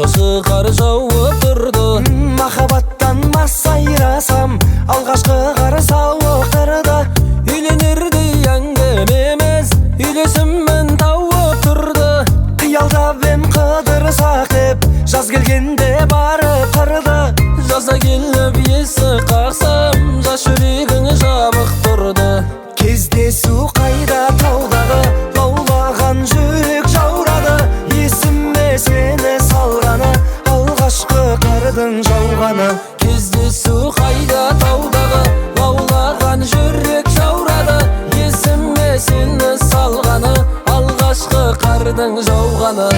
алғашы қар жауып тұрды. Махаббаттан мас айрасам, алғашқы қар сауықтырды. Үйленердей әңгімеміз үйлесімін тауып тұрды. Қиялдап қыдырсақ деп, жаз келгенде барып қырды. Жаза келіп есік қақсам, жас жүрегің жабық тұрды. Кездесу қайда таудағы, лаулаған жүрек жаурады. Есіме сені салғаны, алғашқы қардың жауғаны. Кездесу қайда таудағы, лаулаған жүрек жаурады. Есіме сені салғаны, алғашқы қардың жауғаны.